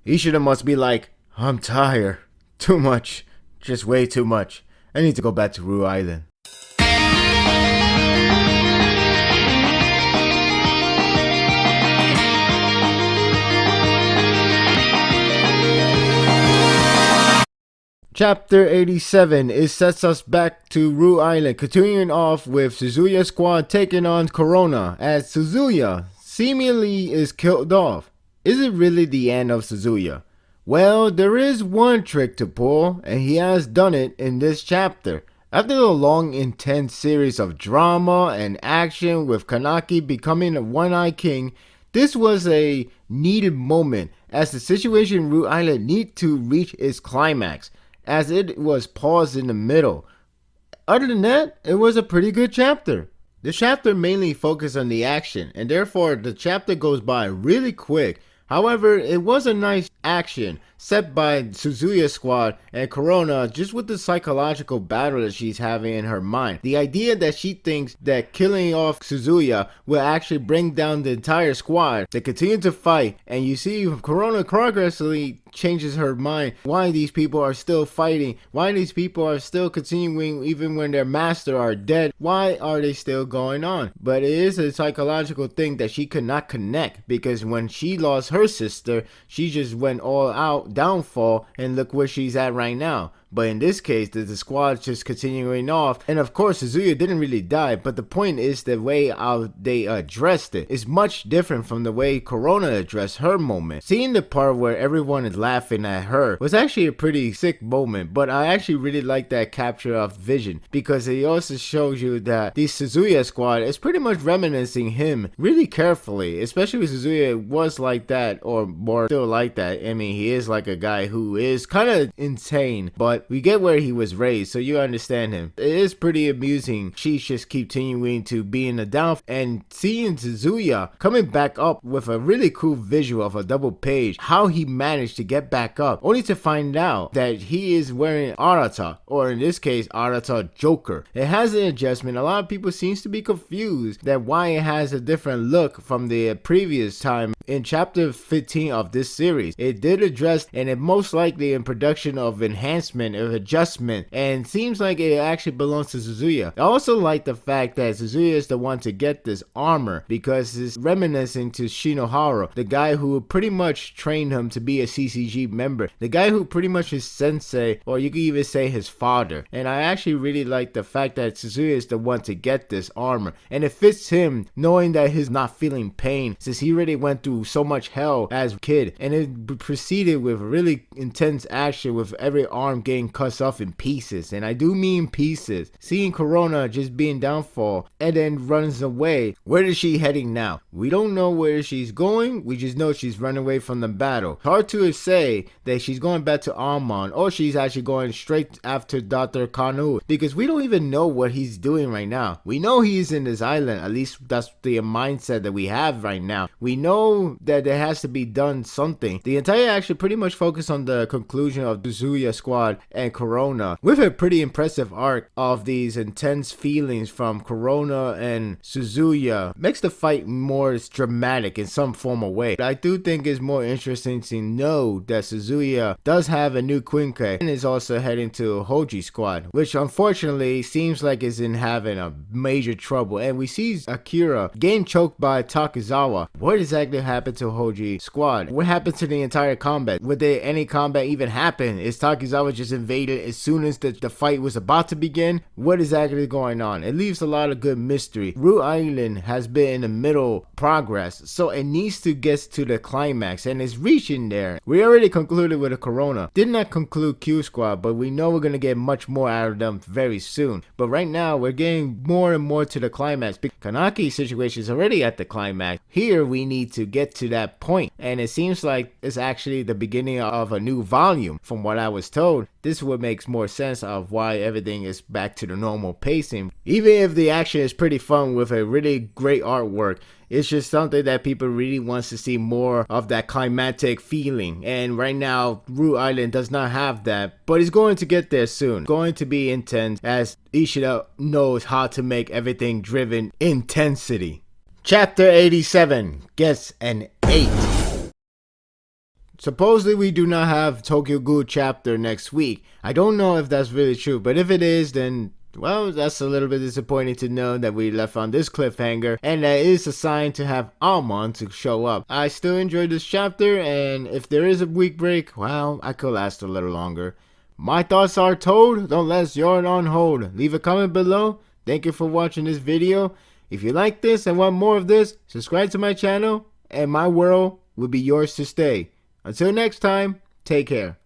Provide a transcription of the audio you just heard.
Ishida must be like, I'm tired. Too much. Just way too much. I need to go back to Rue Island. Chapter 87, it sets us back to Rue Island, continuing off with Suzuya squad taking on Corona, as Suzuya seemingly is killed off. Is it really the end of Suzuya? Well, there is one trick to pull, and he has done it in this chapter. After a long, intense series of drama and action with Kanaki becoming a one-eyed king, this was a needed moment as the situation in Rue Island needed to reach its climax, as it was paused in the middle. Other than that, it was a pretty good chapter. The chapter mainly focused on the action, and therefore the chapter goes by really quick. However, it was a nice action set by Suzuya squad and Corona, just with the psychological battle that she's having in her mind. The idea that she thinks that killing off Suzuya will actually bring down the entire squad. They continue to fight, and you see Corona progressively changes her mind why these people are still fighting, why these people are still continuing even when their master are dead, why are they still going on. But it is a psychological thing that she could not connect, because when she lost her sister, she just went all out downfall, and look where she's at right now. But in this case, the squad's just continuing off, and of course Suzuya didn't really die, but the point is the way how they addressed it is much different from the way Corona addressed her moment. Seeing the part where everyone is laughing at her was actually a pretty sick moment, but I actually really like that capture of vision, because it also shows you that the Suzuya squad is pretty much reminiscing him really carefully, especially with Suzuya was like that, or more still like that. I mean, he is like a guy who is kind of insane, but we get where he was raised, so you understand him. It is pretty amusing. She's just continuing to be in the down, and seeing Suzuya coming back up with a really cool visual of a double page, how he managed to get back up, only to find out that he is wearing Arata, or in this case, Arata Joker. It has an adjustment. A lot of people seems to be confused that why it has a different look from the previous time in chapter 15 of this series. It did address, and it most likely in production of enhancement of adjustment, and seems like it actually belongs to Suzuya. I also like the fact that Suzuya is the one to get this armor, because it's reminiscing to Shinohara, the guy who pretty much trained him to be a CCG member, the guy who pretty much is sensei, or you could even say his father. And I actually really like the fact that Suzuya is the one to get this armor, and it fits him knowing that he's not feeling pain since he really went through so much hell as a kid, and it proceeded with really intense action with every arm getting cut off in pieces, and I do mean pieces. Seeing Corona just being downfall and then runs away. Where is she heading now? We don't know where she's going, we just know she's running away from the battle. Hard to say that she's going back to Amon, or she's actually going straight after Dr. Kanu, because we don't even know what he's doing right now. We know he's in this island, at least that's the mindset that we have right now. We know that there has to be done something. The entire action pretty much focused on the conclusion of the Suzuya squad and Corona, with a pretty impressive arc of these intense feelings from Corona and Suzuya. Makes the fight more dramatic in some form of way. But I do think it's more interesting to know that Suzuya does have a new Quinke and is also heading to Hoji squad, which unfortunately seems like is in having a major trouble. And we see Akira getting choked by Takizawa. What exactly happened to Hoji squad? What happened to the entire combat? Would there any combat even happen? Is Takizawa just invaded as soon as the fight was about to begin? What is actually going on? It leaves a lot of good mystery. Rue Island has been in the middle progress, so it needs to get to the climax, and it's reaching there. We already concluded with a Corona. Did not conclude Q squad, but we know we're gonna get much more out of them very soon. But right now we're getting more and more to the climax. Kanaki's situation is already at the climax. Here we need to get to that point, and it seems like it's actually the beginning of a new volume. From what I was told, this is what makes more sense of why everything is back to the normal pacing. Even if the action is pretty fun with a really great artwork, it's just something that people really wants to see more of, that climactic feeling. And right now, Rue Island does not have that, but it's going to get there soon. Going to be intense, as Ishida knows how to make everything driven intensity. Chapter 87 gets an 8. supposedly we do not have Tokyo Ghoul chapter next week. I don't know if that's really true, but if it is, then well, that's a little bit disappointing to know that we left on this cliffhanger, and that is a sign to have Almond to show up. I still enjoyed this chapter, and if there is a week break, well, I could last a little longer. My thoughts are told, don't let yours on hold. Leave a comment below. Thank you for watching this video. If you like this and want more of this, subscribe to my channel, and my world will be yours to stay. Until next time, take care.